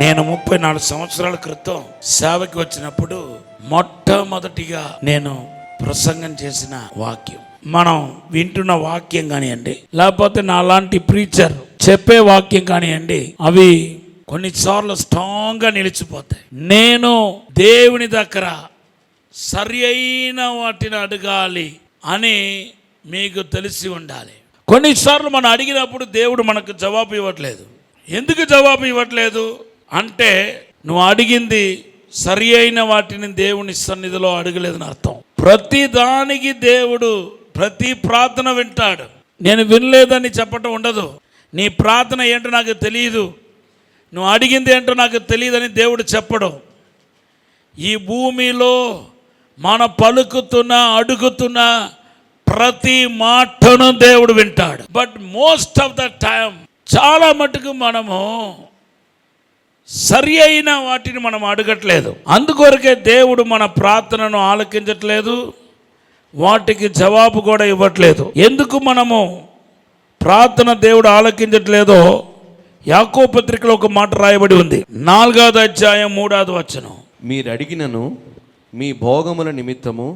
నేను 34 సంవత్సరాల క్రితం సేవకి వచ్చినప్పుడు మొట్టమొదటిగా నేను ప్రసంగం చేసిన వాక్యం, మనం వింటున్న వాక్యం కానివ్వండి, లేకపోతే నాలాంటి ప్రీచర్ చెప్పే వాక్యం కానివ్వండి, అవి కొన్నిసార్లు స్ట్రాంగ్గా నిలిచిపోతాయి. నేను దేవుని దగ్గర సరి అయిన వాటిని అడగాలి అని మీకు తెలిసి ఉండాలి. కొన్నిసార్లు మనం అడిగినప్పుడు దేవుడు మనకు జవాబు ఇవ్వట్లేదు. ఎందుకు జవాబు ఇవ్వట్లేదు అంటే, నువ్వు అడిగింది సరి అయిన వాటిని దేవుని సన్నిధిలో అడగలేదని అర్థం. ప్రతి దానికి దేవుడు ప్రతి ప్రార్థన వింటాడు. నేను వినలేదని చెప్పటం ఉండదు. నీ ప్రార్థన ఏంటో నాకు తెలియదు, నువ్వు అడిగింది ఏంటో నాకు తెలియదని దేవుడు చెప్పడం. ఈ భూమిలో మన పలుకుతున్న అడుగుతున్న ప్రతి మాటను దేవుడు వింటాడు. But most of the time, చాలా మటుకు మనము సరి అయిన వాటిని మనం అడగట్లేదు. అందుకొరకే దేవుడు మన ప్రార్థనను ఆలకించట్లేదు, వాటికి జవాబు కూడా ఇవ్వట్లేదు. ఎందుకు మనము ప్రార్థన దేవుడు ఆలకించట్లేదో యాకోబు పత్రికలో ఒక మాట రాయబడి ఉంది, 4వ అధ్యాయం 3వ వచనం. మీరు అడిగినను మీ భోగముల నిమిత్తము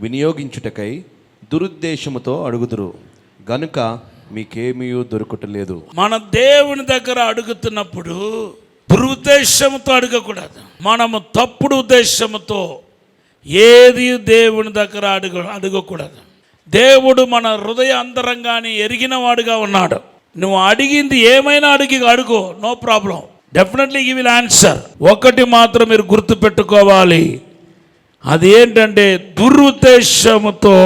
వినియోగించుటకై దురుద్దేశముతో అడుగుదురు గనుక మీకేమీ దొరుకుటలేదు. మన దేవుని దగ్గర అడుగుతున్నప్పుడు దురుద్దేశంతో అడగకూడదు. మనము తప్పుడు ఉద్దేశంతో ఏది దేవుని దగ్గర అడగకూడదు. దేవుడు మన హృదయ అంతరంగాన్ని ఎరిగిన వాడుగా ఉన్నాడు. నువ్వు అడిగింది ఏమైనా అడుగు, no problem, definitely he will answer. ఒకటి మాత్రం మీరు గుర్తుపెట్టుకోవాలి, అది ఏంటంటే దురుద్దేశముతో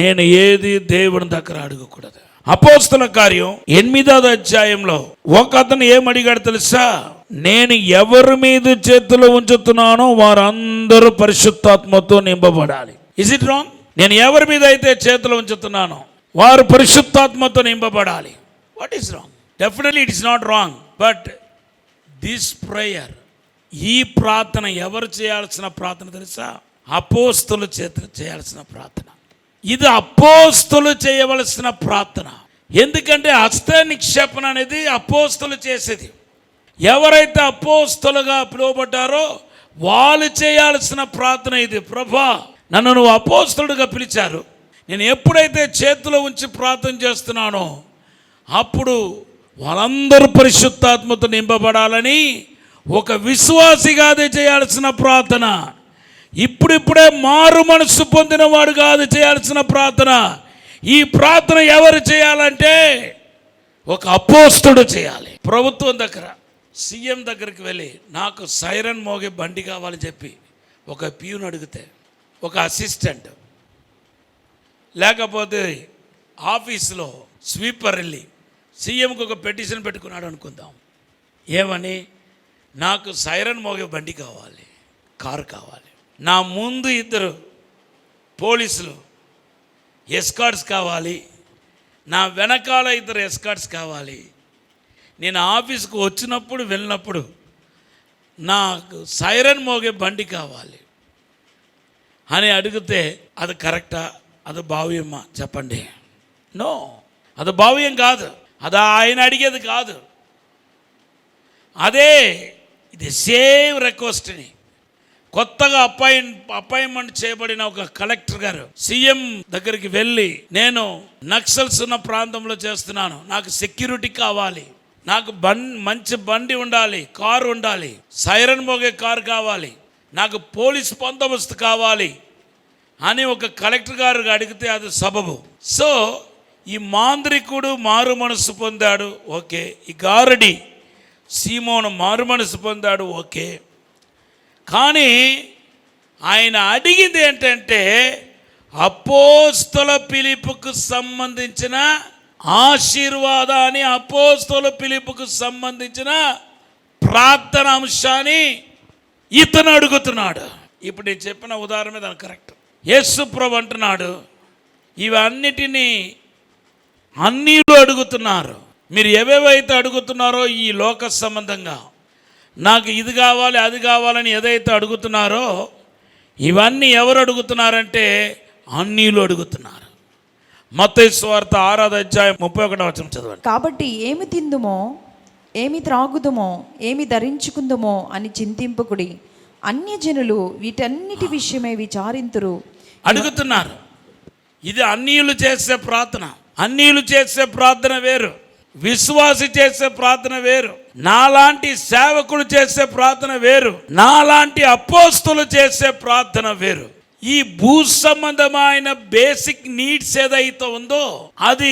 నేను ఏది దేవుని దగ్గర అడగకూడదు. అపోస్తల కార్యం 8వ అధ్యాయంలో ఒక అతను ఏమడిగాడు తెలుసా? నేను ఎవరి మీద చేతులు ఉంచుతున్నానో వారందరూ పరిశుద్ధాత్మతో నింపబడాలి. Is it wrong? నేను ఎవరి మీద అయితే చేతులు ఉంచుతున్నానో వారు పరిశుద్ధాత్మతో నింపబడాలి. What is wrong? Definitely it is not wrong. But this prayer, ఈ ప్రార్థన ఎవరు చేయాల్సిన ప్రార్థన తెలుసా? అపోస్తలు చేయాల్సిన ప్రార్థన. ఇది అపోస్తలు చేయవలసిన ప్రార్థన. ఎందుకంటే హస్త నిక్షేపణ అనేది అపోస్తలు చేసేది. ఎవరైతే అపోస్తలుగా పిలువబడ్డారో వాళ్ళు చేయాల్సిన ప్రార్థన ఇది. ప్రభా, నన్ను నువ్వు అపోస్తలుడిగా పిలిచారు, నేను ఎప్పుడైతే చేతిలో ఉంచి ప్రార్థన చేస్తున్నానో అప్పుడు వాళ్ళందరూ పరిశుద్ధాత్మతో నింపబడాలని ఒక విశ్వాసిగా అది చేయాల్సిన ప్రార్థన. ఇప్పుడిప్పుడే మారు మనస్సు పొందిన వాడు కాదు చేయాల్సిన ప్రార్థన. ఈ ప్రార్థన ఎవరు చేయాలంటే ఒక అపోస్తలుడు చేయాలి. ప్రభుత్వం దగ్గర, సీఎం దగ్గరికి వెళ్ళి నాకు సైరన్ మోగే బండి కావాలని చెప్పి ఒక ప్యూన్ అడిగితే, ఒక అసిస్టెంట్, లేకపోతే ఆఫీసులో స్వీపర్ వెళ్ళి సీఎంకి ఒక పెటిషన్ పెట్టుకున్నాడు అనుకుందాం. ఏమని? నాకు సైరన్ మోగే బండి కావాలి, కారు కావాలి, నా ముందు 2 పోలీసులు ఎస్కార్ట్స్ కావాలి, నా వెనకాల 2 ఎస్కార్ట్స్ కావాలి, నేను ఆఫీస్కి వచ్చినప్పుడు వెళ్ళినప్పుడు నాకు సైరన్ మోగే బండి కావాలి అని అడిగితే అది కరెక్టా? అది భావ్యమా? చెప్పండి. నో, అది భావ్యం కాదు. అది ఆయన అడిగేది కాదు. అదే ఇది సేమ్ రిక్వెస్ట్ని కొత్తగా అపాయింట్మెంట్ చేయబడిన ఒక కలెక్టర్ గారు సీఎం దగ్గరికి వెళ్ళి, నేను నక్సల్స్ ఉన్న ప్రాంతంలో చేస్తున్నాను, నాకు సెక్యూరిటీ కావాలి, నాకు మంచి బండి ఉండాలి, కారు ఉండాలి, సైరన్ మోగే కారు కావాలి, నాకు పోలీస్ బందోబస్తు కావాలి అని ఒక కలెక్టర్ గారు అడిగితే అది సబబు. సో ఈ మాంత్రికుడు మారు మనసు పొందాడు, ఓకే. ఈ గారడి సీమోను మారు మనసు పొందాడు, ఓకే. కానీ ఆయన అడిగింది ఏంటంటే అపోస్తల పిలుపుకు సంబంధించిన ఆశీర్వాదాన్ని, అపోస్తల పిలుపుకు సంబంధించిన ప్రార్థన అంశాన్ని ఇతను అడుగుతున్నాడు. ఇప్పుడు నేను చెప్పిన ఉదాహరణ దాని కరెక్ట్. యేసు ప్రభు అంటున్నాడు, ఇవన్నిటినీ అన్నీలు అడుగుతున్నారు. మీరు ఏవేవైతే అడుగుతున్నారో ఈ లోక సంబంధంగా, నాకు ఇది కావాలి అది కావాలని ఏదైతే అడుగుతున్నారో ఇవన్నీ ఎవరు అడుగుతున్నారంటే అన్నీలు అడుగుతున్నారు. మత్తయి సువార్త 6వ అధ్యాయం 31వ వచనం చదవండి. కాబట్టి ఏమి తిందుమో ఏమి త్రాగుదుమో ఏమి ధరించుకుందుమో అని చింతింపకుడి. అన్యజనులు వీటన్నిటి విషయమై విచారింతురు. అడుగుతున్నారు. ఇది అన్యులు చేసే ప్రార్థన. అన్యులు చేసే ప్రార్థన వేరు, విశ్వాసి చేసే ప్రార్థన వేరు, నాలాంటి సేవకులు చేసే ప్రార్థన వేరు, నాలాంటి అపోస్తులు చేసే ప్రార్థన వేరు. ఈ భూ సంబంధమైన బేసిక్ నీడ్స్ ఏదైతే ఉందో అది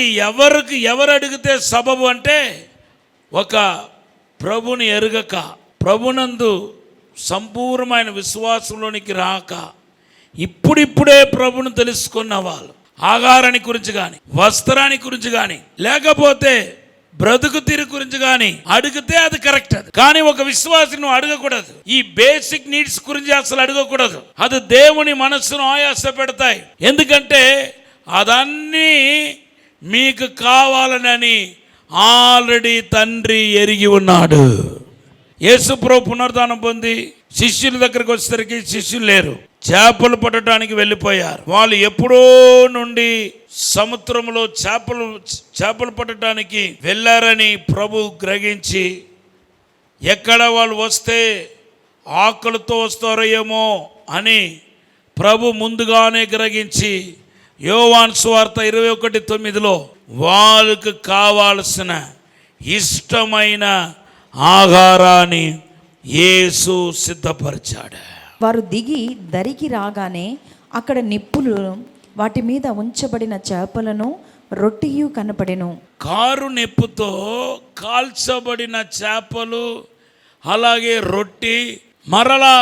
ఎవరు అడిగితే సబబు అంటే, ఒక ప్రభుని ఎరుగక, ప్రభునందు సంపూర్ణమైన విశ్వాసంలోనికి రాక, ఇప్పుడిప్పుడే ప్రభును తెలుసుకున్న వాళ్ళు ఆహారాన్ని గురించి కానీ, వస్త్రాన్ని గురించి కానీ, లేకపోతే బ్రతుకు తీరు గురించి కానీ అడిగితే అది కరెక్ట్. అది కానీ ఒక విశ్వాసి నువ్వు అడగకూడదు. ఈ బేసిక్ నీడ్స్ గురించి అసలు అడగకూడదు. అది దేవుని మనస్సును ఆయాస పెడతాయి. ఎందుకంటే అదన్నీ మీకు కావాలనని ఆల్రెడీ తండ్రి ఎరిగి ఉన్నాడు. యేసు ప్రభు పునరుద్ధానం పొంది శిష్యుల దగ్గరికి వచ్చేసరికి శిష్యులు లేరు, చేపలు పట్టడానికి వెళ్ళిపోయారు. వాళ్ళు ఎప్పుడో నుండి సముద్రంలో చేపలు పట్టడానికి వెళ్ళారని ప్రభు గ్రహించి, ఎక్కడ వాళ్ళు వస్తే ఆకలితో వస్తారో ఏమో అని ప్రభు ముందుగానే గ్రహించి యోవాను సువార్త 21:9 వాళ్ళకు కావాల్సిన ఇష్టమైన ఆహారాన్ని యేసు సిద్ధపరిచాడు. వారు దిగి దరికి రాగానే అక్కడ నిప్పులు, వాటి మీద ఉంచబడిన చేపలను రొట్టెయు కనపడెను. కారు నిప్పుతో కాల్చబడిన చేపలు, అలాగే రొట్టి. మరలా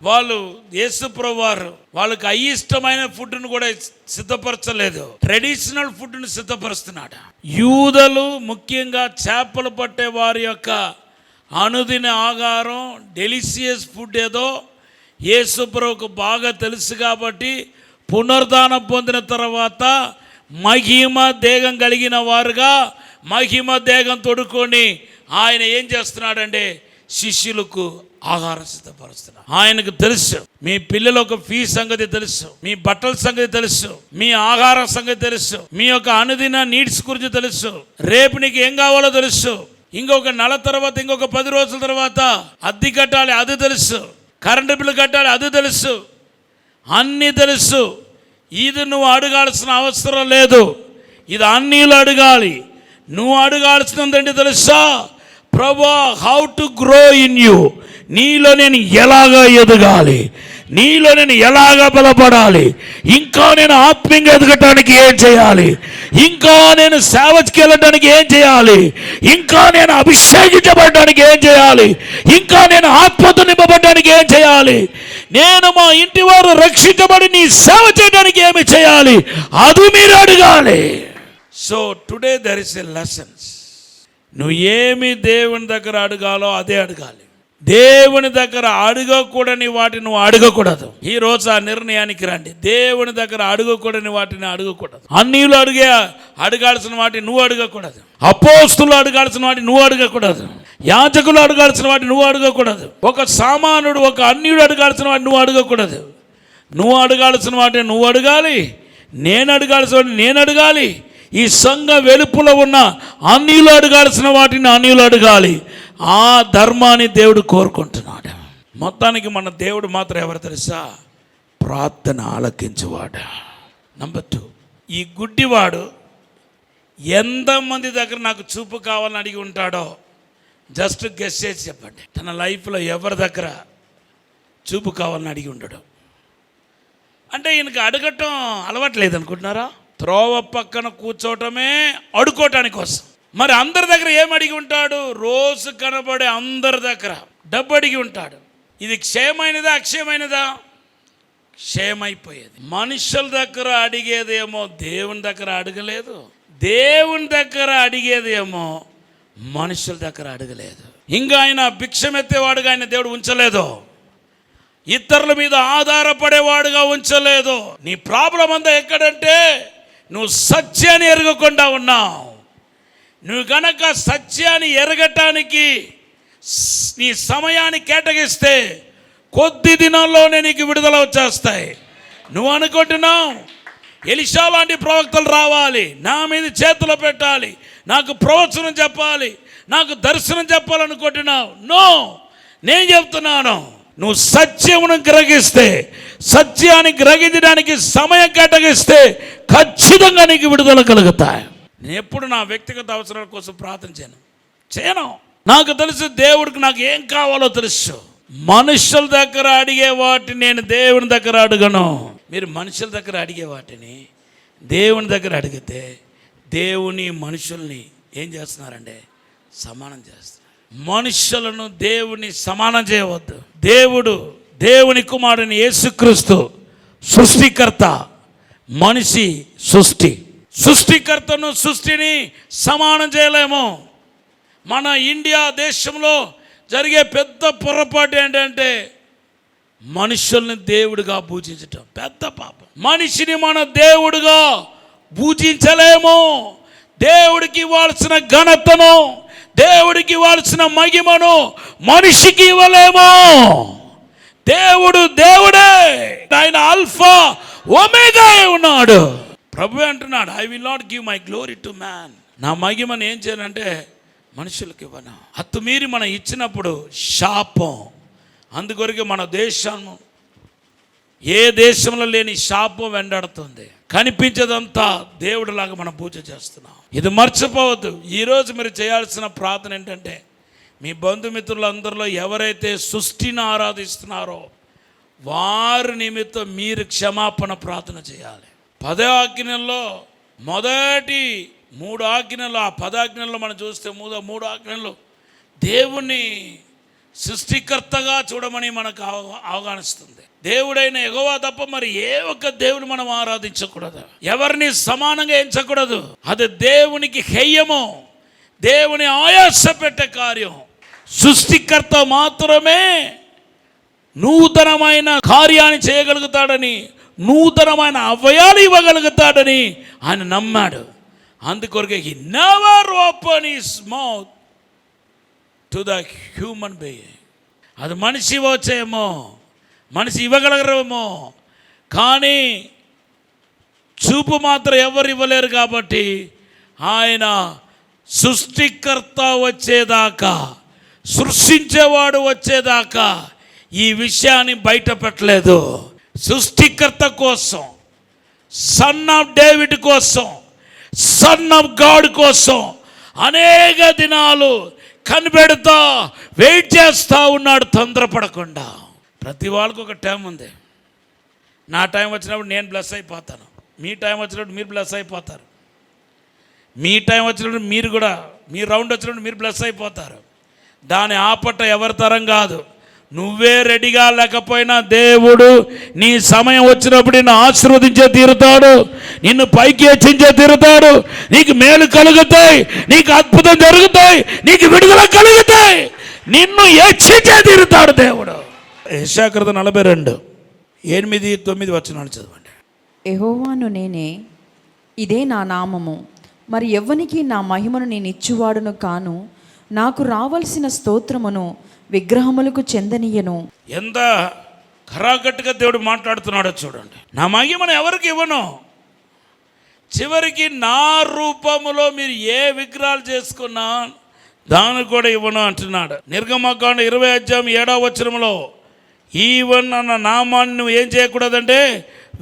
వాళ్ళు యేసుప్రభు వారు వాళ్ళకి అయిష్టమైన ఫుడ్ను కూడా సిద్ధపరచలేదు, ట్రెడిషనల్ ఫుడ్ను సిద్ధపరుస్తున్నాడు. యూదులు ముఖ్యంగా చేపలు పట్టే వారి యొక్క అనుదిన ఆహారం, డెలిషియస్ ఫుడ్ ఏదో యేసుప్రభుకు బాగా తెలుసు. కాబట్టి పునరుద్ధానం పొందిన తర్వాత మహిమ దేహం కలిగిన వారుగా మహిమ దేహం తొడుక్కొని ఆయన ఏం చేస్తున్నాడంటే శిష్యులకు ఆహారం సిద్ధపరుస్తున్నాడు. ఆయనకు తెలుసు మీ పిల్లల ఒక ఫీజు సంగతి తెలుసు, మీ బట్టల సంగతి తెలుసు, మీ ఆహారం సంగతి తెలుసు, మీ యొక్క అనుదిన నీడ్స్ గురించి తెలుసు, రేపు నీకు ఏం కావాలో తెలుసు, ఇంకొక నెల తర్వాత, ఇంకొక 10 రోజుల తర్వాత అద్దె కట్టాలి అది తెలుసు, కరెంటు బిల్లు కట్టాలి అది తెలుసు, అన్నీ తెలుసు. ఇది నువ్వు అడగాల్సిన అవసరం లేదు, ఇది అన్నీలు అడగాలి. నువ్వు అడగాల్సినది తెలుసా? ప్రభువా, how to grow in you, నీలో నేను ఎలాగా ఎదగాలి, నీలో నేను ఎలాగా బలపడాలి, ఇంకా నేను ఆత్మీయంగా ఎదగటానికి ఏం చేయాలి, ఇంకా నేను సేవకి వెళ్ళడానికి ఏం చేయాలి, ఇంకా నేను అభిషేకించబడడానికి ఏం చేయాలి, ఇంకా నేను ఆత్మతో నింపబడడానికి ఏం చేయాలి, నేను మా ఇంటి వారు రక్షించబడి నీ సేవ చేయడానికి ఏమి చేయాలి, అది మీరు అడగాలి. So today there is a lessons. నువ్వు ఏమి దేవుని దగ్గర అడగాలో అదే అడగాలి. దేవుని దగ్గర అడగకూడని వాటిని నువ్వు అడగకూడదు. ఈ రోజు ఆ నిర్ణయానికి రండి. దేవుని దగ్గర అడగకూడని వాటిని అడగకూడదు. అన్నిలు అడగాల్సిన వాటిని నువ్వు అడగకూడదు. అపోస్తులు అడగాల్సిన వాటిని నువ్వు అడగకూడదు. యాజకులు అడగాల్సిన వాటిని నువ్వు అడగకూడదు. ఒక సామానుడు, ఒక అన్యుడు అడగాల్సిన వాటిని నువ్వు అడగకూడదు. నువ్వు అడగాల్సిన వాటిని నువ్వు అడగాలి, నేను అడగాల్సిన వాటిని నేను అడగాలి. ఈ సంఘ వెలుపులో ఉన్న అన్యులు అడగాల్సిన వాటిని అన్యులు అడగాలి. ఆ ధర్మాన్ని దేవుడు కోరుకుంటున్నాడు. మొత్తానికి మన దేవుడు మాత్రం ఎవరు తెలుసా? ప్రార్థన ఆలకించువాడు. నంబర్ 2, ఈ గుడ్డివాడు ఎంతమంది దగ్గర నాకు చూపు కావాలని అడిగి ఉంటాడో జస్ట్ గెస్ చేసి చెప్పండి. తన లైఫ్లో ఎవరి దగ్గర చూపు కావాలని అడిగి ఉండడు. అంటే ఈయనకి అడగటం అలవాట్లేదు అనుకుంటున్నారా? త్రోవ పక్కన కూర్చోవటమే అడుకోవటానికి కోసం. మరి అందరి దగ్గర ఏం అడిగి ఉంటాడు? రోజు కనబడే అందరి దగ్గర డబ్బు అడిగి ఉంటాడు. ఇది క్షేమైనదా అక్షయమైనదా? క్షేమైపోయేది. మనుషుల దగ్గర అడిగేదేమో దేవుని దగ్గర అడగలేదు, దేవుని దగ్గర అడిగేదేమో మనుషుల దగ్గర అడగలేదు. ఇంకా ఆయన భిక్షమెత్తేవాడుగా ఆయన దేవుడు ఉంచలేదు, ఇతరుల మీద ఆధారపడేవాడుగా ఉంచలేదు. నీ ప్రాబ్లం అంతా ఎక్కడంటే నువ్వు సత్యాన్ని ఎరగకుండా ఉన్నావు. నువ్వు గనక సత్యాన్ని ఎరగటానికి నీ సమయాన్ని కేటాయిస్తే కొద్ది దినాల్లోనే నీకు విడుదల వచ్చేస్తాయి. నువ్వు అనుకుంటున్నావు ఎలీషా లాంటి ప్రవక్తలు రావాలి, నా మీద చేతులు పెట్టాలి, నాకు ప్రవచనం చెప్పాలి, నాకు దర్శనం చెప్పాలనుకుంటున్నావు. నో, నేను చెప్తున్నాను, నువ్వు సత్యమును గ్రహిస్తే, సత్యాన్ని గ్రహించడానికి సమయం కేటాయిస్తే ఖచ్చితంగా నీకు విడుదల కలుగుతాయి. నేను ఎప్పుడు నా వ్యక్తిగత అవసరాల కోసం ప్రార్థన చేయను. నాకు తెలుసు దేవుడికి నాకు ఏం కావాలో తెలుసు. మనుషుల దగ్గర అడిగే వాటిని నేను దేవుని దగ్గర అడగను. మీరు మనుషుల దగ్గర అడిగే వాటిని దేవుని దగ్గర అడిగితే దేవుని మనుషుల్ని ఏం చేస్తున్నారంటే సమానం చేస్తారు. మనుషులను దేవుని సమానం చేయవద్దు. దేవుని కుమారుని యేసుక్రీస్తు సృష్టికర్త, మనిషి సృష్టికర్తను సృష్టిని సమానం చేయలేము. మన ఇండియా దేశంలో జరిగే పెద్ద పొరపాటు ఏంటంటే మనుషుల్ని దేవుడిగా పూజించటం పెద్ద పాపం. మనిషిని మన దేవుడిగా పూజించలేము. దేవుడికి ఇవ్వాల్సిన ఘనతను, దేవుడికి ఇవ్వాల్సిన మహిమను మనిషికి ఇవ్వలేము. దేవుడే, ఆయన ఆల్ఫా ఒమేగా ఉన్నాడు. ప్రభు అంటున్నాడు, I will not give my glory to man. నా మహిమను ఏం చేయాలంటే మనుషులకు ఇవ్వను. హత్తుమీరి మనం ఇచ్చినప్పుడు శాపం. అందుకొరకు మన దేశం ఏ దేశంలో లేని శాపం వెంటాడుతుంది. కనిపించదంతా దేవుడిలాగా మనం పూజ చేస్తున్నాం. ఇది మర్చిపోవద్దు. ఈరోజు మీరు చేయాల్సిన ప్రార్థన ఏంటంటే, మీ బంధుమిత్రులందరిలో ఎవరైతే సృష్టిని ఆరాధిస్తున్నారో వారి నిమిత్తం మీరు క్షమాపణ ప్రార్థన చేయాలి. 10 ఆజ్ఞల్లో మొదటి 3 ఆజ్ఞలు, ఆ 10 ఆజ్ఞల్లో మనం చూస్తే 3 ఆజ్ఞలు దేవుణ్ణి సృష్టికర్తగా చూడమని మనకు అవగానిస్తుంది. దేవుడైన యెహోవా తప్ప మరి ఏ ఒక్క దేవుని మనం ఆరాధించకూడదు, ఎవరిని సమానంగా ఎంచకూడదు. అది దేవునికి హేయము, దేవుని ఆయాస పెట్టే కార్యం. సృష్టికర్త మాత్రమే నూతనమైన కార్యాన్ని చేయగలుగుతాడని, నూతనమైన అవయాలు ఇవ్వగలుగుతాడని ఆయన నమ్మాడు. అందుకొరకే he never opened his mouth to the human being. అది మనిషి ఇవ్వచ్చేమో, మనిషి ఇవ్వగలగరేమో, కానీ చూపు మాత్రం ఎవరు ఇవ్వలేరు. కాబట్టి ఆయన సృష్టికర్త వచ్చేదాకా, సృష్టించేవాడు వచ్చేదాకా ఈ విషయాన్ని బయట పెట్టలేదు. సృష్టికర్త కోసం, సన్ ఆఫ్ డేవిడ్ కోసం, సన్ ఆఫ్ గాడ్ కోసం అనేక దినాలు కనిపెడతా వెయిట్ చేస్తూ ఉన్నాడు, తొందరపడకుండా. ప్రతి వాళ్ళకు ఒక టైం ఉంది. నా టైం వచ్చినప్పుడు నేను బ్లెస్ అయిపోతాను, మీ టైం వచ్చినప్పుడు మీరు బ్లెస్ అయిపోతారు, మీ టైం వచ్చినప్పుడు మీరు కూడా, మీ రౌండ్ వచ్చినప్పుడు మీరు బ్లెస్ అయిపోతారు. దాని ఆపట ఎవరి తరం కాదు. నువ్వే రెడీగా లేకపోయినా దేవుడు నీ సమయం వచ్చినప్పుడు నిన్ను ఆశీర్వదించే తీరుతాడు, నిన్ను పైకి హెచ్చించే తీరుతాడు. నీకు మేలు కలుగుతాయి, నీకు అద్భుతం జరుగుతాయి, నీకు విడుదల కలుగుతాయి, నిన్ను హెచ్చించే తీరుతాడు దేవుడు. యెషయా 42:8-9 వచనాలు చదవండి. యెహోవాను నేనే, ఇదే నా నామము, మరి ఎవ్వనికి నా మహిమను నేను ఇచ్చువాడును కాను, నాకు రావలసిన స్తోత్రమును విగ్రహములకు చెందనీయను. ఎంత కరాగట్టుగా దేవుడు మాట్లాడుతున్నాడో చూడండి. నా మహిమను ఎవరికి ఇవ్వను, చివరికి నా రూపములో మీరు ఏ విగ్రహాలు చేసుకున్నా దానికి కూడా ఇవ్వను అంటున్నాడు. నిర్గమకాండ 20:7 ఈవన్ అన్న నామాన్ని నువ్వు ఏం చేయకూడదంటే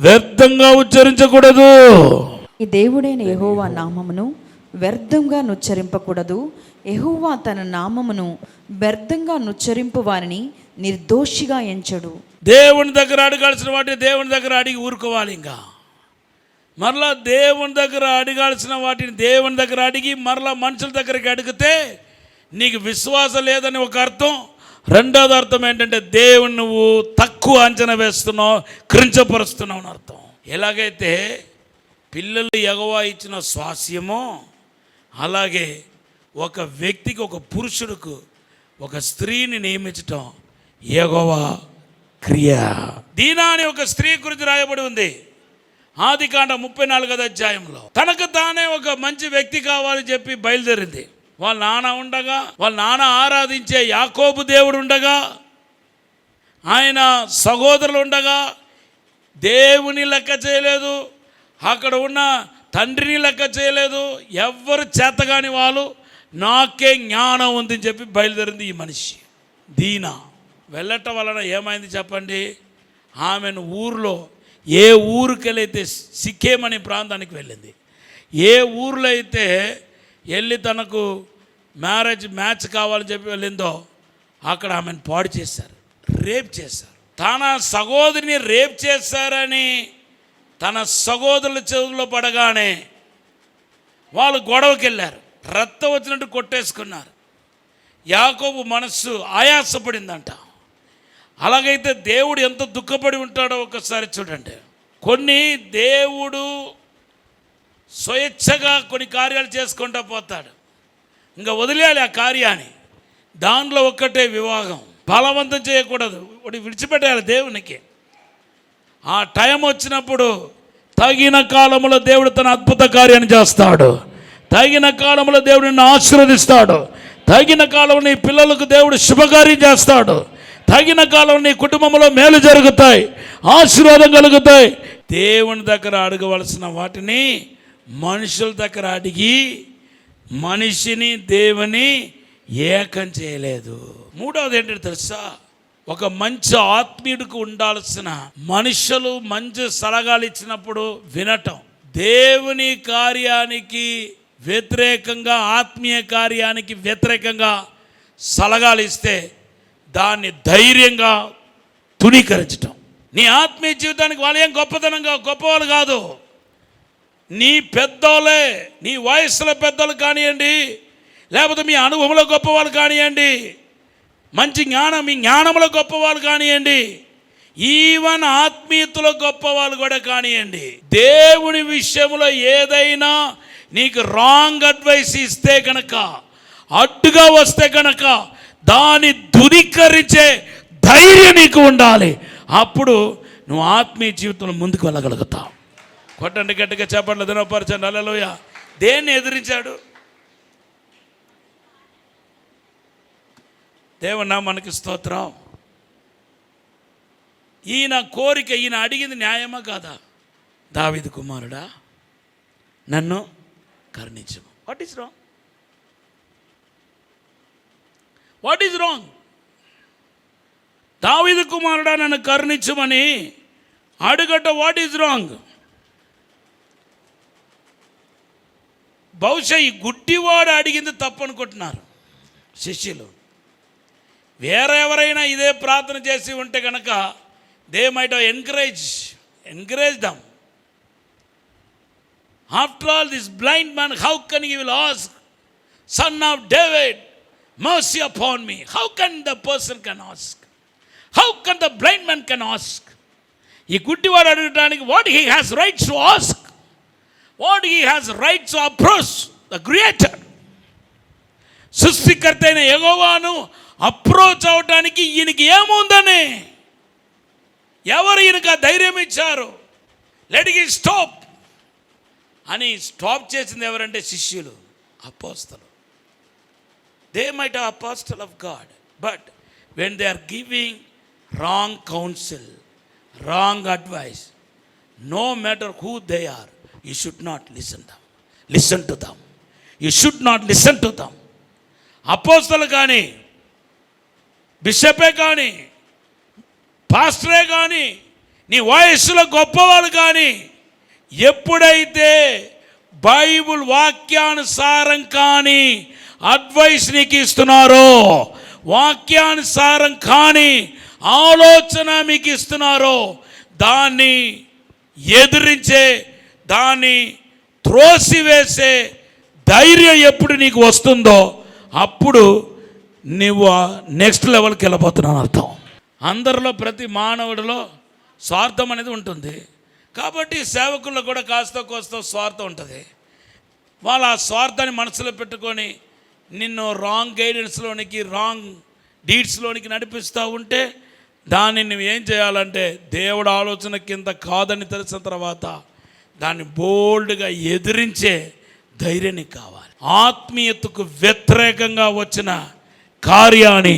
వ్యర్థంగా ఉచ్చరించకూడదు. ఈ దేవుడైన యెహోవా నామమును వ్యర్థంగా నుచ్చరింపకూడదు. యెహోవా తన నామమును వ్యర్థంగా నుచ్చరింపు వారిని నిర్దోషిగా ఎంచడు. దేవుని దగ్గర అడగాల్సిన వాటిని దేవుని దగ్గర అడిగి ఊరుకోవాలి. ఇంకా మరలా దేవుని దగ్గర అడగాల్సిన వాటిని దేవుని దగ్గర అడిగి మరలా మనుషుల దగ్గరికి అడిగితే నీకు విశ్వాసం లేదని ఒక అర్థం. రెండోది అర్థం ఏంటంటే దేవుని నువ్వు తక్కువ అంచనా వేస్తున్నావు, క్రించపరుస్తున్నావు అని అర్థం. ఎలాగైతే పిల్లలు యెహోవా ఇచ్చిన స్వాస్యమో అలాగే ఒక వ్యక్తికి, ఒక పురుషుడికి ఒక స్త్రీని నియమించటం యెహోవా క్రియ. దీనా అని ఒక స్త్రీ గురించి రాయబడి ఉంది ఆదికాండ 34 తనకు తానే ఒక మంచి వ్యక్తి కావాలని చెప్పి బయలుదేరింది. వాళ్ళ నాన్న ఉండగా, వాళ్ళ నాన్న ఆరాధించే యాకోబు దేవుడు ఉండగా, ఆయన సహోదరులు ఉండగా దేవుని లెక్క చేయలేదు, అక్కడ ఉన్న తండ్రిని లెక్క చేయలేదు. ఎవ్వరు చేతగాని వాళ్ళు, నాకే జ్ఞానం ఉందని చెప్పి బయలుదేరింది ఈ మనిషి దీనా. వెళ్ళటం వలన ఏమైంది చెప్పండి? ఆమెను ఊరిలో ఏ ఊరికెళ్ళైతే సిక్కేం అనే ప్రాంతానికి వెళ్ళింది. ఏ ఊరిలో అయితే వెళ్ళి తనకు మ్యాచ్ కావాలని చెప్పి వెళ్ళిందో అక్కడ ఆమెను పాడు చేశారు, రేప్ చేశారు. తన సహోదరిని రేప్ చేశారని తన సహోదరుల చెవుల్లో పడగానే వాళ్ళు గొడవకి వెళ్ళారు, రక్తం వచ్చినట్టు కొట్టేసుకున్నారు. యాకోబు మనస్సు ఆయాసపడిందంట. అలాగైతే దేవుడు ఎంత దుఃఖపడి ఉంటాడో ఒకసారి చూడండి. కొన్ని దేవుడు స్వేచ్ఛగా కొన్ని కార్యాలు చేసుకుంటూ పోతాడు, ఇంకా వదిలేయాలి ఆ కార్యాన్ని. దానిలో ఒక్కటే వివాహం, బలవంతం చేయకూడదు, విడిచిపెట్టాలి దేవునికి. ఆ టైం వచ్చినప్పుడు తగిన కాలంలో దేవుడు తన అద్భుత కార్యాన్ని చేస్తాడు. తగిన కాలంలో దేవుడు నిన్ను ఆశీర్వదిస్తాడు. తగిన కాలంలో నీ పిల్లలకు దేవుడు శుభకార్యం చేస్తాడు. తగిన కాలంలో నీ కుటుంబంలో మేలు జరుగుతాయి, ఆశీర్వాదం కలుగుతాయి. దేవుని దగ్గర అడగవలసిన వాటిని మనుషుల దగ్గర అడిగి మనిషిని దేవుని ఏకం చేయలేదు. మూడవది ఏంటంటే తెలుసా? ఒక మంచి ఆత్మీయుడికి ఉండాల్సిన మనుషులు మంచి సలహాలు ఇచ్చినప్పుడు వినటం. దేవుని కార్యానికి వ్యతిరేకంగా, ఆత్మీయ కార్యానికి వ్యతిరేకంగా సలహాలు ఇస్తే దాన్ని ధైర్యంగా తునీకరించటం. నీ ఆత్మీయ జీవితానికి వాళ్ళు ఏం గొప్పవాళ్ళు కాదు, నీ పెద్దోళ్ళే, నీ వయస్సులో పెద్దోళ్ళు కానివ్వండి, లేకపోతే మీ అనుభవంలో గొప్పవాళ్ళు కానివ్వండి, మంచి జ్ఞానం మీ జ్ఞానంలో గొప్పవాళ్ళు కానివ్వండి, ఈవెన్ ఆత్మీయతలో గొప్పవాళ్ళు కూడా కానివ్వండి. దేవుని విషయంలో ఏదైనా నీకు రాంగ్ అడ్వైస్ ఇస్తే కనుక, అడ్డుగా వస్తే కనుక దాన్ని ధృవీకరించే ధైర్యం నీకు ఉండాలి. అప్పుడు నువ్వు ఆత్మీయ జీవితంలో ముందుకు వెళ్ళగలుగుతావు. కొట్టండి గట్టిగా, చెప్పండి, దినపరచండి. హల్లెలూయా. దేన్ని ఎదిరించాడు? దేవున్నా మనకి స్తోత్రం. ఈయన కోరిక, ఈయన అడిగింది న్యాయమా కాదా? దావీదు కుమారుడా నన్ను కరుణించము. What is wrong? What is wrong? దావీదు కుమారుడా నన్ను కరుణించమని అడుగట. What is wrong? బహుశా ఈ గుడ్డివాడు అడిగింది తప్పు అనుకుంటున్నారు శిష్యులు. వేరే ఎవరైనా ఇదే ప్రార్థన చేసి ఉంటే కనుక they might have encourage dum. After all this blind man, how can he will ask son of David mercy upon me? How can the person can ask? How can the blind man can ask? ఈ గుడ్డివాడు అడగడానికి what he has rights to ask, what he has rights to approach the creator. సృష్టికర్త అయిన యెహోవాను approach అవడానికి ఈయనకి ఏముందని, ఎవరు ఈయనకు ఆ ధైర్యం ఇచ్చారు? లెట్ హిమ్ స్టాప్ అని స్టాప్ చేసింది ఎవరంటే శిష్యులు, అపోస్తలు. They might have apostle of God, but when they are giving wrong counsel, wrong advice, no matter who they are, you should not listen to them. You should not listen to them. అపోస్తలు కానీ, బిషపే కానీ, పాస్టరే కానీ, నీ వయస్సులో గొప్పవాళ్ళు కానీ, ఎప్పుడైతే Bible వాక్యానుసారం కానీ అడ్వైస్ నీకు ఇస్తున్నారో, వాక్యానుసారం కానీ ఆలోచన మీకు ఇస్తున్నారో, దాన్ని ఎదిరించే, దాన్ని త్రోసివేసే ధైర్యం ఎప్పుడు నీకు వస్తుందో అప్పుడు నువ్వు నెక్స్ట్ లెవెల్కి వెళ్ళబోతున్నావు అర్థం. అందరిలో, ప్రతి మానవుడిలో స్వార్థం అనేది ఉంటుంది. కాబట్టి సేవకుల్లో కూడా కాస్త కోస్త స్వార్థం ఉంటుంది. వాళ్ళు ఆ స్వార్థాన్ని మనసులో పెట్టుకొని నిన్ను రాంగ్ గైడెన్స్లోనికి, రాంగ్ డీడ్స్లోనికి నడిపిస్తూ ఉంటే దాన్ని నువ్వేం చేయాలంటే దేవుడు ఆలోచన కింద కాదని తెలిసిన తర్వాత దాన్ని బోల్డ్గా ఎదిరించే ధైర్యం నీకు కావాలి. ఆత్మీయతకు వ్యతిరేకంగా వచ్చిన కార్యాన్ని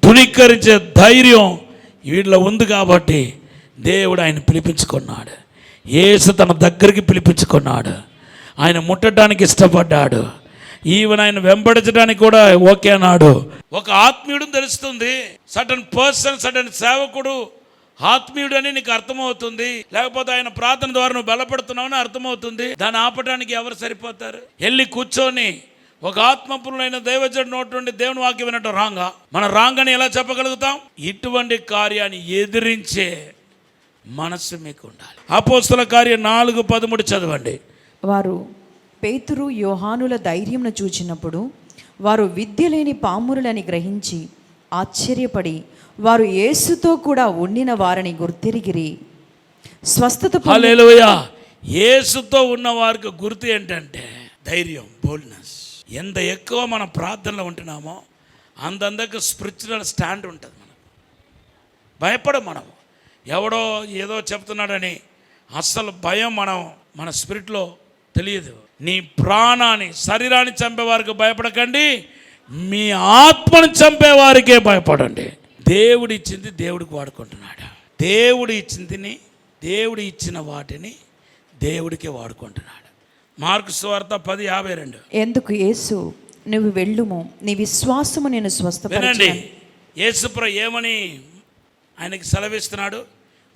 తునీకరించే ధైర్యం వీళ్ళలో ఉంది. కాబట్టి దేవుడు ఆయన పిలిపించుకున్నాడు. యేసు తన దగ్గరికి పిలిపించుకున్నాడు. ఆయన ముట్టడానికి ఇష్టపడ్డాడు. ఈవెన్ ఆయన వెంబడించడానికి కూడా ఓకే అన్నాడు. ఒక ఆత్మీయుడు తెలుస్తుంది, సడన్ పర్సన్, సడన్ సేవకుడు ఆత్మీయుడు అని నీకు అర్థమవుతుంది, లేకపోతే ఆయన ప్రార్థన ద్వారా నువ్వు బలపడుతున్నావు అని అర్థమవుతుంది. దాన్ని ఆపడానికి ఎవరు సరిపోతారు? వెళ్ళి కూర్చొని ఒక ఆత్మపూర్ణమైన దైవజనుడు నోటి నుండి దేవుని వాక్యం వినటం రాంగా? మన రాంగని ఎలా చెప్పగలుగుతాం? ఇటువంటి కార్యాన్ని ఎదిరించే మనస్సు మీకు ఉండాలి. అపోస్తల కార్యం 4:13 చదవండి. వారు పేతురు యోహానుల ధైర్యంను చూచినప్పుడు వారు విద్య లేని పామురులని గ్రహించి ఆశ్చర్యపడి వారు యేసుతో కూడా ఉండిన వారిని గుర్తిరిగిరి. స్వస్థత హల్లెలూయా. యేసుతో ఉన్న వారికి గుర్తు ఏంటంటే ధైర్యం, బోల్డ్నెస్. ఎంత ఎక్కువ మనం ప్రార్థనలో ఉంటున్నామో అంతంతకు స్పిరిచువల్ స్టాండ్ ఉంటుంది. మనం భయపడం, మనం ఎవడో ఏదో చెప్తున్నాడని అస్సలు భయం మన స్పిరిట్లో తెలియదు. నీ ప్రాణాన్ని, శరీరాన్ని చంపేవారికి భయపడకండి, మీ ఆత్మను చంపేవారికే భయపడండి. దేవుడు ఇచ్చింది దేవుడికి వాడుకుంటున్నాడు. దేవుడు ఇచ్చిన వాటిని దేవుడికే వాడుకుంటున్నాడు. మార్కు సువార్త 10:52. ఎందుకు యేసు నువ్వు వెళ్ళుము, నీ విశ్వాసము నేను స్వస్థపరచును. వినండి, యేసుప్రభు ఏమని ఆయనకి సెలవిస్తున్నాడు?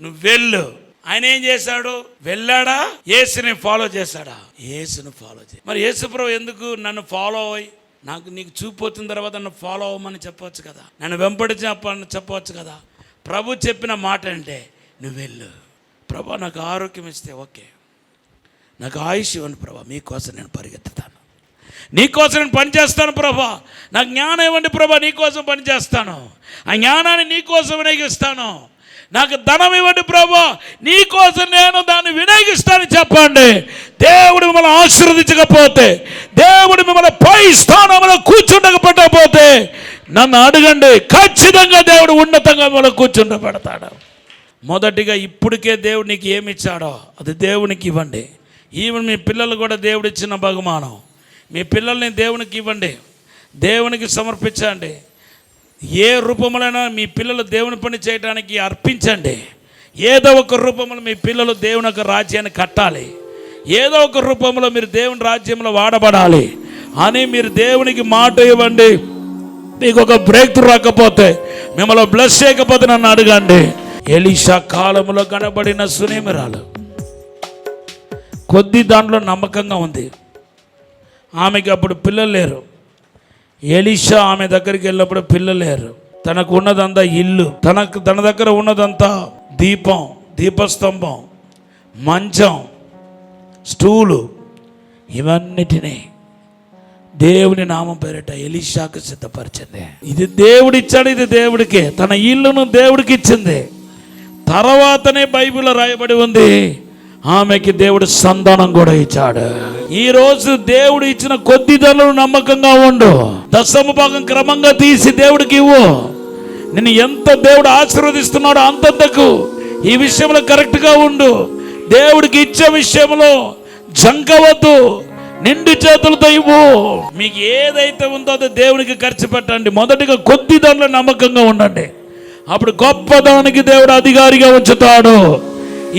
నువ్వు వెళ్ళు. ఆయన ఏం చేశాడు? వెళ్ళాడా? యేసుని ఫాలో చేశాడా? యేసుని ఫాలో చేయి. మరి యేసుప్రభు ఎందుకు నన్ను ఫాలో అయ్యి, నీకు చూపు వచ్చిన తర్వాత నన్ను ఫాలో అవ్వమని చెప్పవచ్చు కదా, నన్ను వెంబడించి చెప్పవచ్చు కదా. ప్రభు చెప్పిన మాట అంటే నువ్వు వెళ్ళు. ప్రభా నాకు ఆరోగ్యం ఇస్తే ఓకే, నాకు ఆయుష్ ఇవ్వండి ప్రభా, మీకోసం నేను పరిగెత్తుతాను, నీకోసం నేను పనిచేస్తాను ప్రభా. నాకు జ్ఞానం ఇవ్వండి ప్రభా, నీకోసం పనిచేస్తాను, ఆ జ్ఞానాన్ని నీకోసం వినియోగిస్తాను. నాకు ధనం ఇవ్వండి ప్రభా, నీకోసం నేను దాన్ని వినియోగిస్తానని చెప్పండి. దేవుడు మిమ్మల్ని ఆశీర్వదించకపోతే, దేవుడు మిమ్మల్ని పై స్థానంలో కూర్చుండకపోతే నన్ను అడగండి, ఖచ్చితంగా దేవుడు ఉన్నతంగా మిమ్మల్ని కూర్చుండబెడతాడు. మొదటిగా ఇప్పటికే దేవుడు నీకు ఏమి ఇచ్చాడో అది దేవునికి ఇవ్వండి. ఈవెన్ మీ పిల్లలు కూడా దేవుడు ఇచ్చిన బహుమానం, మీ పిల్లల్ని దేవునికి ఇవ్వండి, దేవునికి సమర్పించండి. ఏ రూపములైనా మీ పిల్లలు దేవుని పని చేయడానికి అర్పించండి. ఏదో ఒక రూపంలో మీ పిల్లలు దేవుని యొక్క రాజ్యాన్ని కట్టాలి, ఏదో ఒక రూపంలో మీరు దేవుని రాజ్యంలో వాడబడాలి అని మీరు దేవునికి మాట ఇవ్వండి. మీకు ఒక బ్రేక్ త్రూ రాకపోతే, మిమ్మల్ని బ్లెస్ చేయకపోతే నన్ను అడగండి. ఎలీషా కాలంలో కనబడిన సునేమిరాలు కొద్ది దాంట్లో నమ్మకంగా ఉంది. ఆమెకి అప్పుడు పిల్లలు లేరు. ఎలీషా ఆమె దగ్గరికి వెళ్ళినప్పుడు పిల్లలు లేరు. తనకు ఉన్నదంతా ఇల్లు, తన దగ్గర ఉన్నదంతా దీపస్తంభం, మంచం, స్టూలు, ఇవన్నిటినీ దేవుని నామం పేరిట ఎలీషాకు సిద్ధపరిచింది. ఇది దేవుడు ఇచ్చాడు, ఇది దేవుడికే. తన ఇల్లును దేవుడికి ఇచ్చింది. తర్వాతనే బైబిల్లో రాయబడి ఉంది, ఆమెకి దేవుడు సంతానం కూడా ఇచ్చాడు. ఈ రోజు దేవుడు ఇచ్చిన కొద్ది ధనలు నమ్మకంగా ఉండు. 10వ భాగం క్రమంగా తీసి దేవుడికి ఇవ్వు. నిన్ను ఎంత దేవుడు ఆశీర్వదిస్తున్నాడో అంతకు ఈ విషయంలో కరెక్ట్గా ఉండు. దేవుడికి ఇచ్చే విషయంలో జంకవద్దు, నిండు చేతులతో ఇవ్వు. మీకు ఏదైతే ఉందో అది దేవునికి ఖర్చు పెట్టండి. మొదటిగా కొద్ది దానిలో నమ్మకంగా ఉండండి, అప్పుడు గొప్ప దానికి దేవుడు అధికారిగా ఉంచుతాడు.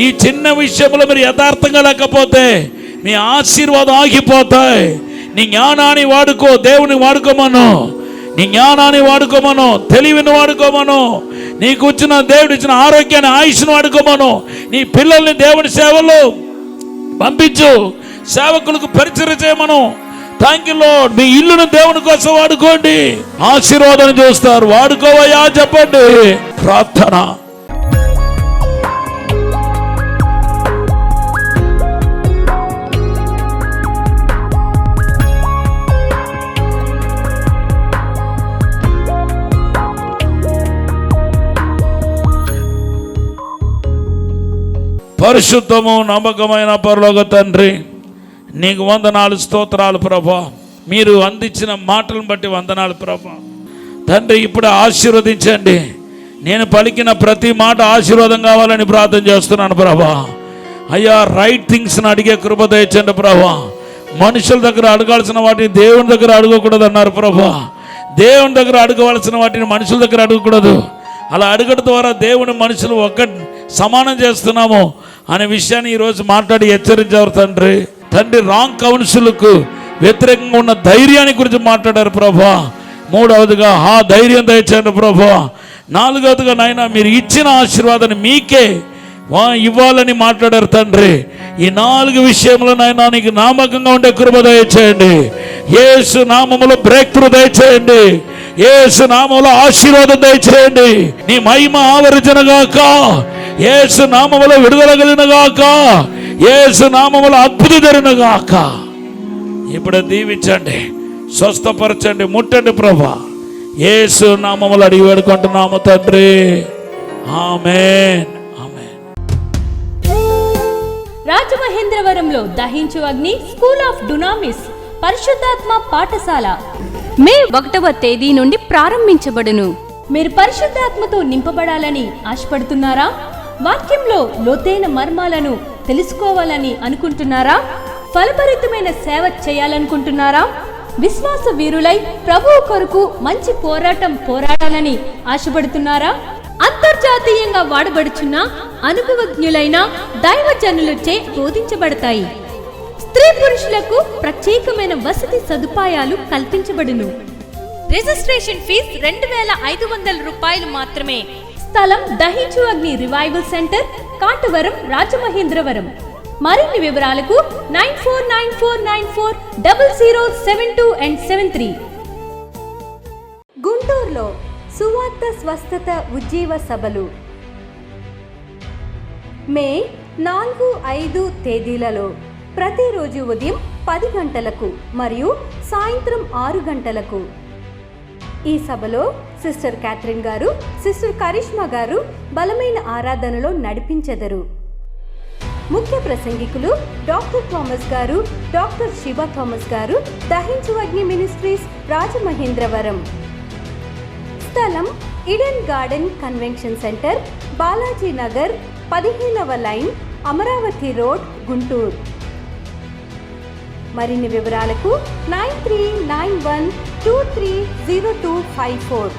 ఈ చిన్న విషయంలో మీరు యథార్థంగా లేకపోతే మీ ఆశీర్వాదం ఆగిపోతాయి. నీ జ్ఞానాన్ని వాడుకో, దేవుని వాడుకోమను, నీ జ్ఞానాన్ని వాడుకోమను, తెలివిని వాడుకోమను, నీకు వచ్చిన దేవుడు ఇచ్చిన ఆరోగ్యాన్ని, ఆయుష్ను వాడుకోమను. నీ పిల్లల్ని దేవుని సేవలో పంపించు, సేవకులకు పరిచయం చేయమను. Thank you lord. మీ ఇల్లును దేవుని కోసం వాడుకోండి, ఆశీర్వాదం చూస్తారు. వాడుకోవయ్యా చెప్పండి. ప్రార్థన. పరిశుద్ధము నమ్మకమైన పరలోక తండ్రి, నీకు వందనాలు, స్తోత్రాలు ప్రభా. మీరు అందించిన మాటలను బట్టి వందనాలు ప్రభా. తండ్రి, ఇప్పుడు ఆశీర్వదించండి. నేను పలికిన ప్రతి మాట ఆశీర్వాదం కావాలని ప్రార్థన చేస్తున్నాను ప్రభా. అయ్యా, రైట్ థింగ్స్ని అడిగే కృప దయచండి ప్రభా. మనుషుల దగ్గర అడగాల్సిన వాటిని దేవుని దగ్గర అడగకూడదు అన్నారు ప్రభా. దేవుని దగ్గర అడగవలసిన వాటిని మనుషుల దగ్గర అడగకూడదు. అలా అడగడం ద్వారా దేవుని మనుషులు సమానం చేస్తున్నాము అనే విషయాన్ని ఈరోజు మాట్లాడి హెచ్చరించారు తండ్రి. రాంగ్ కౌన్సిల్కు వ్యతిరేకంగా ఉన్న ధైర్యాన్ని గురించి మాట్లాడారు ప్రభా. మూడవదిగా ఆ ధైర్యం దయచేయండి ప్రభా. నాలుగవదిగా నాయన మీరు ఇచ్చిన ఆశీర్వాదాన్ని మీకే ఇవ్వాలని మాట్లాడారు తండ్రి. ఈ 4 విషయంలో నాయన నీకు నామకంగా ఉండే కృప దయచేయండి. యేసు నామములో బ్రేక్ త్రూ దయచేయండి. యేసు నామములో ఆశీర్వాదం దయచేయండి. నీ మహిమ ఆవరించనుగాక. యేసు నామములో విడుదల కలిగినగాక. యేసు నామములో అద్భుతం జరిగినగాక. ఇప్పుడే దీవించండి, స్వస్థపరచండి, ముట్టండి ప్రభా. యేసు నామములో అడిగి వేడుకుంటున్నాము తండ్రి. ఆమేన్. రాజమహేంద్రవరంలో దహించు అగ్ని స్కూల్ ఆఫ్ డునామిస్ పరిశుద్ధాత్మ పాఠశాల మే 1వ తేదీ నుండి ప్రారంభించబడును. మీరు పరిశుద్ధాత్మతో నింపబడాలని ఆశపడుతున్నారా? వాక్యంలో లోతైన మర్మాలను తెలుసుకోవాలని అనుకుంటున్నారా? ఫలభరితమైన సేవ చేయాలనుకుంటున్నారా? విశ్వాస వీరులై ప్రభువు కొరకు మంచి పోరాటం పోరాడాలని ఆశపడుతున్నారా? అంతర్జాతీయంగా వాడబడుచున్న అనుభవజ్ఞులైన దైవజనులచే బోధించబడతాయి. స్త్రీ పురుషులకు ప్రత్యేకమైన వసతి సదుపాయాలు కల్పించబడును. రిజిస్ట్రేషన్ ఫీజు 2500 రూపాయలు మాత్రమే. స్థలం దహించు అగ్ని రివైవల్ సెంటర్, కాటవరం, రాజమహేంద్రవరం. మరిన్ని వివరాలకు 9494940072 and 73. గుంటూరులో సువార్త స్వస్థత ఉజ్జీవ సభలు మే 4, 5 తేదీలలో ప్రతిరోజు ఉదయం 10 గంటలకు మరియు సాయంత్రం 6 గంటలకు. ఈ సభలో సిస్టర్ క్యాథరిన్ గారు, సిస్టర్ కరిష్మా గారు బలమైన ఆరాధనలో నడిపించెదరు. ముఖ్య ప్రసంగికులు డాక్టర్ థామస్ గారు, డాక్టర్ శివ థామస్ గారు, దహించు అగ్ని మినిస్ట్రీస్, రాజమహేంద్రవరం. స్థలం Eden garden convention centre, Balaji Nagar, 15వ లైన్, అమరావతి రోడ్, గుంటూరు. మరిన్ని వివరాలకు 9391230254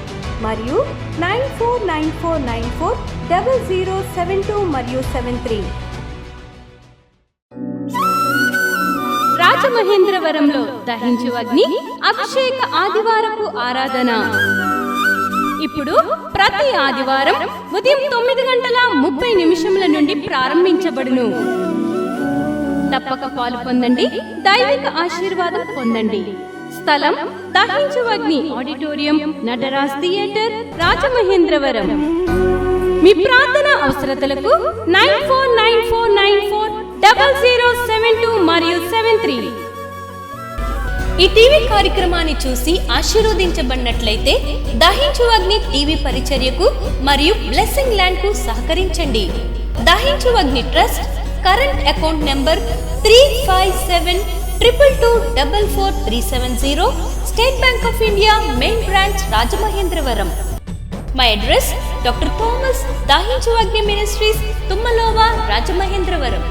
మరియు 9494940072 మరియు 73. రాజమహేంద్రవరంలో దహించు అగ్ని అభిషేక ఆదివారపు ఆరాధన ఇప్పుడు ప్రతి ఆదివారం ఉదయం 9:30 నుండి ప్రారంభించబడును. తప్పక పాలు పొందండి, దైవిక ఆశీర్వాదం పొందండి. స్థలం దహించు అగ్ని ఆడిటోరియం, నటరాజ్ థియేటర్, రాజమహేంద్రవరం. మీ ప్రార్థన అవసరతలకు 9494940072 మరియు 73. ఈ టీవీ కార్యక్రమాన్ని చూసి ఆశీర్వదించబడినట్లయితే దహించు అగ్ని టీవీ పరిచర్యకు మరియు బ్లెస్సింగ్ ల్యాండ్ కు సహకరించండి. Dahinchu Agni trust current account number 357222444370, State Bank of India main branch, Rajamahendravaram. My address doctor Thomas, Dahinchu Agni ministries, తుమ్మలోవా, Rajamahendravaram.